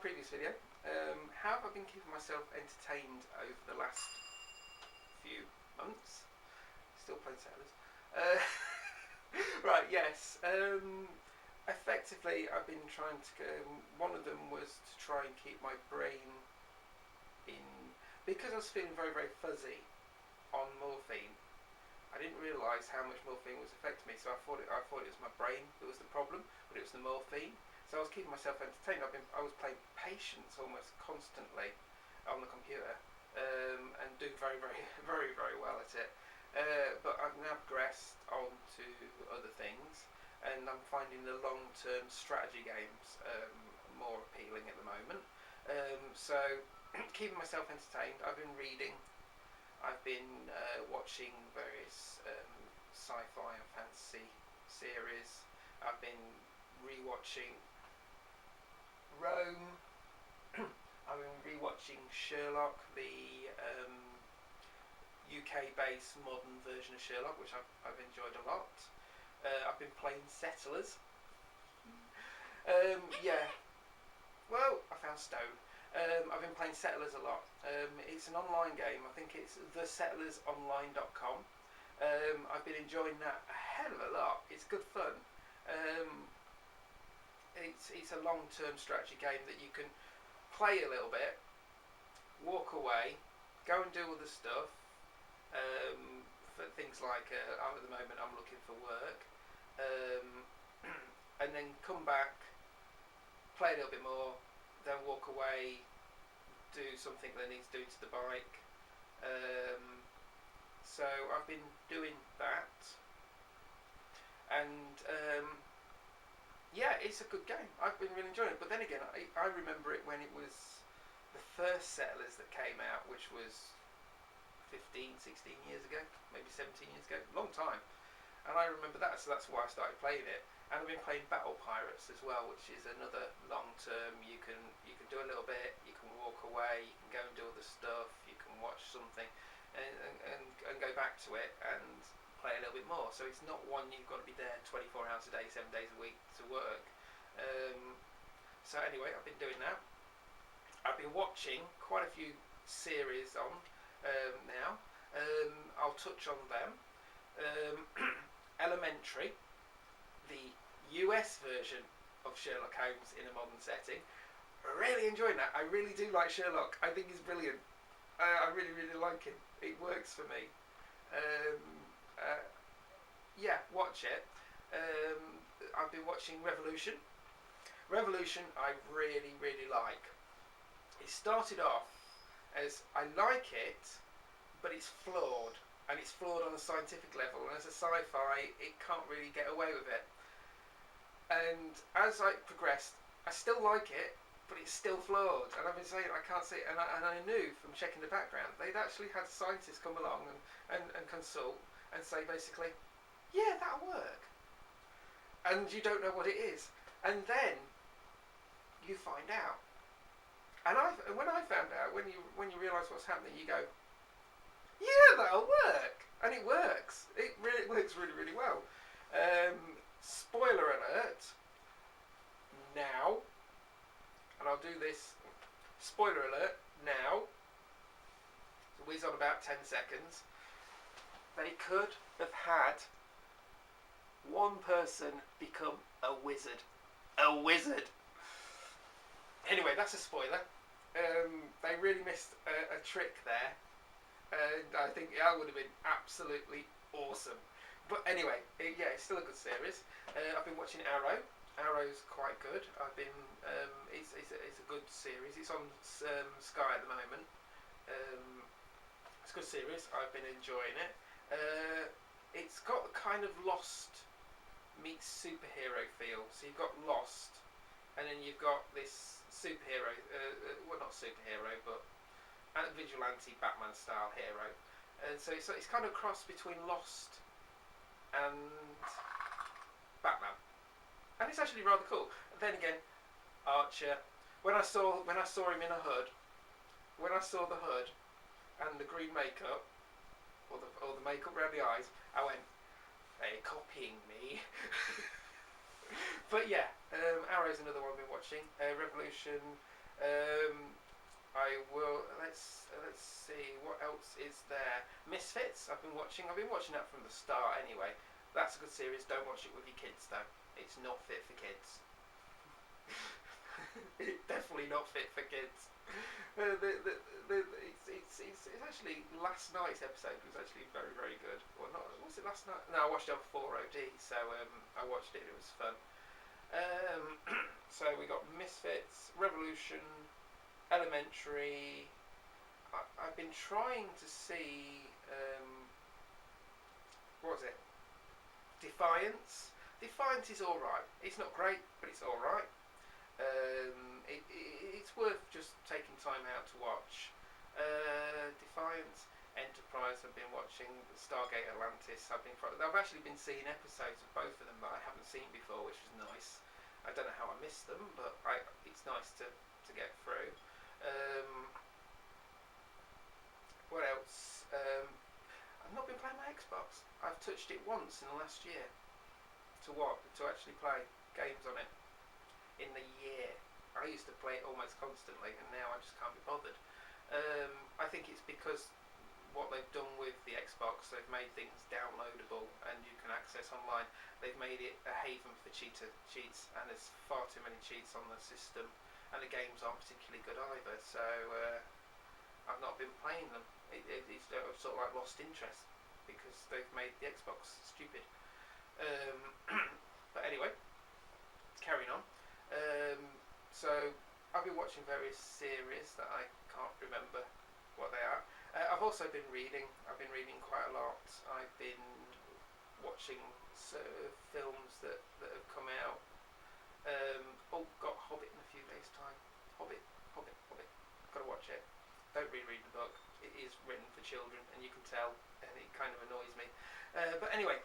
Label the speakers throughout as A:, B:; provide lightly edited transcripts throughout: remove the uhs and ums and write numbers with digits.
A: previous video, how have I been keeping myself entertained over the last few months? Still playing Sailors. Right, yes. Effectively, I've been trying to go. One of them was to try and keep my brain in. Because I was feeling very, very fuzzy on morphine, I didn't realise how much morphine was affecting me, so I thought it was my brain that was the problem, but it was the morphine. So I was keeping myself entertained. I was playing Patience almost constantly on the computer, and doing very, very, very, very well at it. But I've now progressed on to other things, and I'm finding the long-term strategy games more appealing at the moment. So keeping myself entertained. I've been reading. I've been watching various sci-fi and fantasy series. I've been rewatching Rome. I've been rewatching Sherlock, the UK-based modern version of Sherlock, which I've enjoyed a lot. I've been playing Settlers. Yeah. Well, I found Stone. I've been playing Settlers a lot. It's an online game. I think it's thesettlersonline.com. I've been enjoying that a hell of a lot. It's good fun. It's a long-term strategy game that you can play a little bit, walk away, go and do other stuff. For things like at the moment I'm looking for work, and then come back, play a little bit more, then walk away, do something that needs doing to the bike. So I've been doing that, and yeah, it's a good game. I've been really enjoying it. But then again, I remember it when it was the first Settlers that came out, which was 15, 16 years ago, maybe 17 years ago, long time. And I remember that, so that's why I started playing it. And I've been playing Battle Pirates as well, which is another long term. You can do a little bit, you can walk away, you can go and do other stuff, you can watch something, and go back to it and play a little bit more. So it's not one you've got to be there 24 hours a day, 7 days a week to work. So anyway, I've been doing that. I've been watching quite a few series on now. I'll touch on them. Elementary, the US version of Sherlock Holmes in a modern setting. Really enjoying that. I really do like Sherlock. I think he's brilliant. I really, really like him. It works for me. Yeah, watch it. I've been watching Revolution. Revolution I really, really like. It started off as I like it, but it's flawed. And it's flawed on a scientific level, and as a sci-fi, it can't really get away with it. And as I progressed, I still like it, but it's still flawed. And I've been saying I can't see it, and I knew from checking the background, they'd actually had scientists come along and consult and say basically, yeah, that'll work. And you don't know what it is. And then you find out. And when I found out, when you realise what's happening, you go, yeah, that'll work, and it works. It works really, really well. Spoiler alert. Now, and I'll do this. Spoiler alert. Now. So whiz on about 10 seconds. They could have had one person become a wizard. A wizard. Anyway, that's a spoiler. They really missed a trick there. And I think that would have been absolutely awesome. But anyway, yeah, it's still a good series. I've been watching Arrow. Arrow's quite good. I've been. It's a good series. It's on Sky at the moment. It's a good series. I've been enjoying it. It's got a kind of Lost meets superhero feel. So you've got Lost, and then you've got this superhero. Well, not superhero, but vigilante Batman style hero, and so it's kind of a cross between Lost and Batman, and it's actually rather cool. And then again, Archer. When I saw him in a hood, when I saw the hood and the green makeup, or the makeup around the eyes, I went, they're copying me. But yeah, Arrow's another one I've been watching. Revolution. I will. Let's see what else is there. Misfits. I've been watching. I've been watching that from the start. Anyway, that's a good series. Don't watch it with your kids though. It's not fit for kids. It's definitely not fit for kids. It's actually last night's episode was actually very very good. Well, not was it last night? No, I watched it on 4OD, so I watched it. It was fun. So we got Misfits, Revolution, Elementary. I've been trying to see what was it? Defiance. Defiance is all right. It's not great, but it's all right. It's worth just taking time out to watch. Defiance, Enterprise. I've been watching Stargate Atlantis. I've actually been seeing episodes of both of them that I haven't seen before, which was nice. I don't know how I missed them, but it's nice to get through. What else? I've not been playing my Xbox. I've touched it once in the last year. To actually play games on it. In the year. I used to play it almost constantly, and now I just can't be bothered. I think it's because what they've done with the Xbox, they've made things downloadable and you can access online. They've made it a haven for cheats, and there's far too many cheats on the system, and the games aren't particularly good either. So I've not been playing them. It's sort of like lost interest because they've made the Xbox stupid. But anyway, carrying on. So I've been watching various series that I can't remember what they are. I've also been reading. I've been reading quite a lot. I've been watching films that have come out. Got Hobbit in a few days' time. Hobbit. Gotta watch it. Don't reread the book. It is written for children, and you can tell, and it kind of annoys me. But anyway,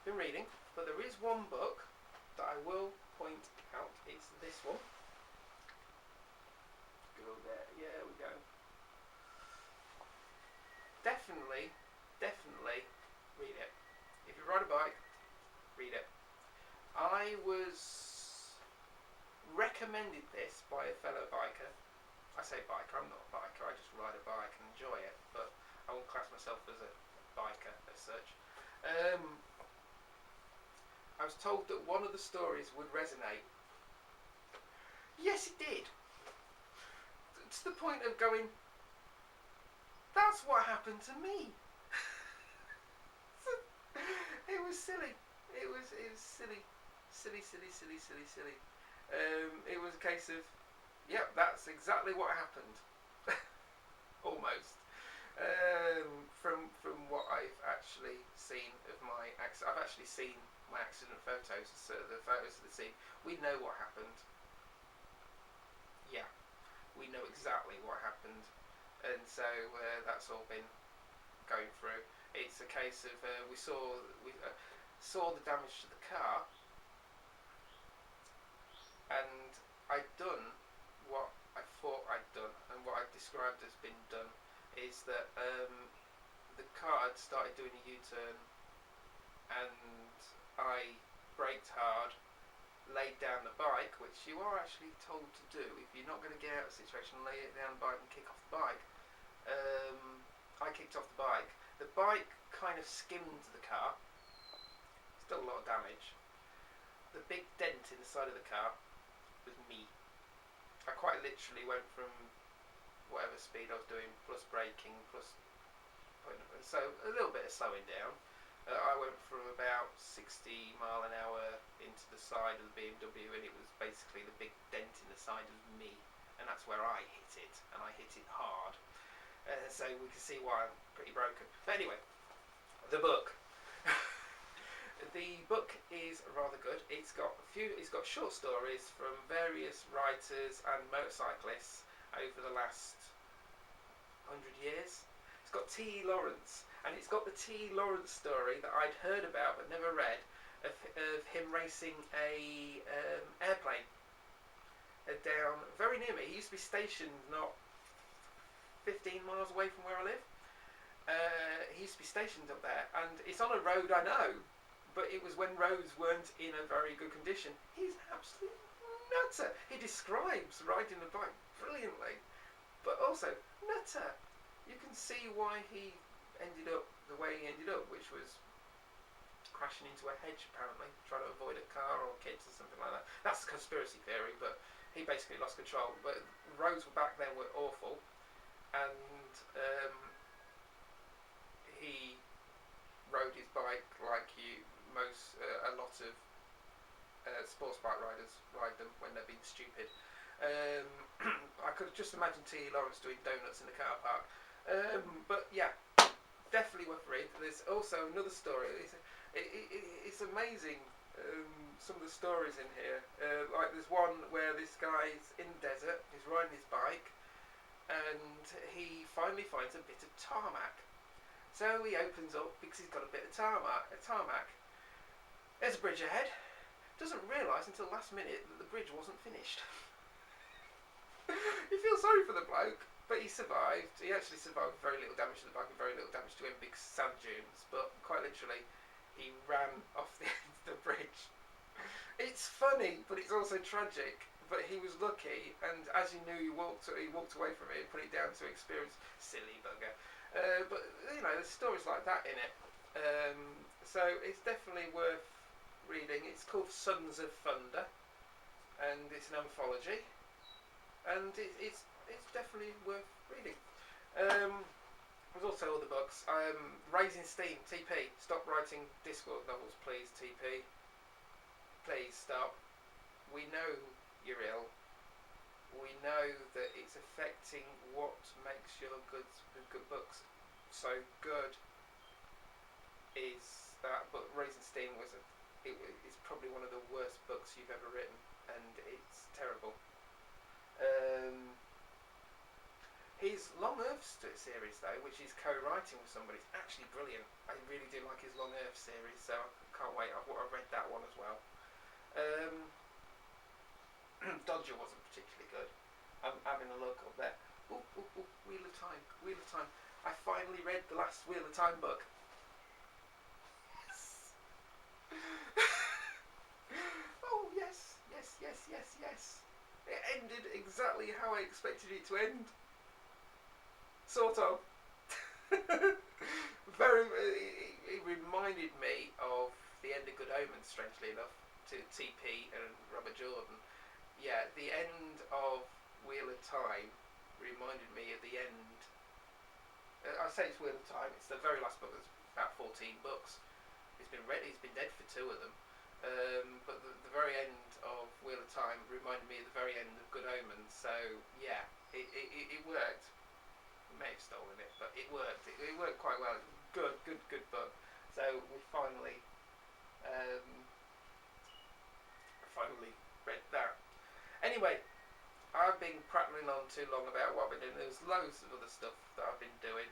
A: been reading. But there is one book that I will point out. It's this one. Go there. Yeah, we go. Definitely read it. If you ride a bike, read it. I was recommended this by a fellow biker. I say biker, I'm not a biker, I just ride a bike and enjoy it, but I won't class myself as a biker as such. I was told that one of the stories would resonate. Yes, it did. To the point of going, that's what happened to me. It was silly. It was silly. It was a case of, yep, that's exactly what happened. Almost. From what I've actually seen of my accident, I've actually seen my accident photos, so the photos of the scene. We know what happened. Yeah, we know exactly what happened, and so that's all been going through. It's a case of we saw the damage to the car, and I'd done what I thought I'd done, and what I described as been done is that the car had started doing a U-turn, and I braked hard, laid down the bike, which you are actually told to do if you're not going to get out of a situation. Lay it down the bike and kick off the bike. I kicked off the bike. The bike kind of skimmed the car. Still a lot of damage. The big dent in the side of the car was me. I quite literally went from whatever speed I was doing, plus braking, plus so a little bit of slowing down. I went from about 60 mile an hour into the side of the BMW, and it was basically the big dent in the side of me, and that's where I hit it, and I hit it hard. So we can see why I'm pretty broken. But anyway, the book. The book is rather good. It's got short stories from various writers and motorcyclists over the last 100 years. It's got T. Lawrence, and it's got the T. Lawrence story that I'd heard about but never read of him racing a airplane down very near me. He used to be stationed not 15 miles away from where I live. He used to be stationed up there, and it's on a road I know, but it was when roads weren't in a very good condition. He's an absolute nutter. He describes riding a bike brilliantly. But also, nutter. You can see why he ended up the way he ended up, which was crashing into a hedge, apparently, trying to avoid a car or kids or something like that. That's a conspiracy theory, but he basically lost control. But roads back then were awful, and he rode his bike like a lot of sports bike riders ride them when they're being stupid. I could just imagine T. Lawrence doing donuts in the car park. But yeah, definitely worth reading. There's also another story. It's amazing. Some of the stories in here. Like there's one where this guy's in the desert. He's riding his bike, and he finally finds a bit of tarmac. So he opens up because he's got a bit of tarmac. There's a bridge ahead. Doesn't realise until last minute that the bridge wasn't finished. You feel sorry for the bloke, but he survived. He actually survived with very little damage to the bike and very little damage to him, big sand dunes. But quite literally, he ran off the end of the bridge. It's funny, but it's also tragic. But he was lucky, and as you knew, he walked away from it and put it down to experience. Silly bugger. But you know, there's stories like that in it. So it's definitely worth reading. It's called Sons of Thunder, and it's an anthology, and it's definitely worth reading. There's also other books. Raising Steam, TP. Stop writing Discworld novels, please, TP. Please stop. We know you're ill. We know that it's affecting what makes your good books so good. Is that book Raising Steam it's probably one of the worst books you've ever written, and it's terrible. His Long Earth series, though, which he's co-writing with somebody, is actually brilliant. I really do like his Long Earth series, so I can't wait. I've read that one as well. Dodger wasn't particularly good. I'm having a look up there. Ooh, Wheel of Time. I finally read the last Wheel of Time book. Oh, yes. It ended exactly how I expected it to end. Sort of. It reminded me of the end of Good Omens, strangely enough, to TP and Robert Jordan. Yeah, the end of Wheel of Time reminded me of the end. I say it's Wheel of Time. It's the very last book. There's about 14 books. He's been dead for 2 of them. But the very end of Wheel of Time reminded me of the very end of Good Omens. So yeah, it worked. We may have stolen it, but it worked. It worked quite well. Good book. So we finally read that. Anyway, I've been prattling on too long about what I've been doing. There's loads of other stuff that I've been doing.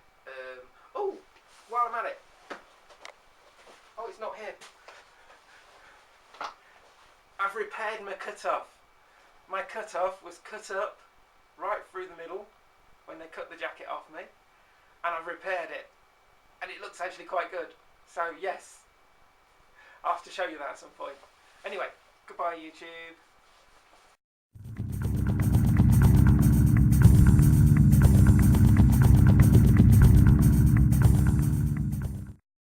A: While I'm at it. Oh, it's not here. I've repaired my cut-off. My cut-off was cut up right through the middle when they cut the jacket off me, and I've repaired it, and it looks actually quite good. So yes, I'll have to show you that at some point. Anyway, goodbye YouTube.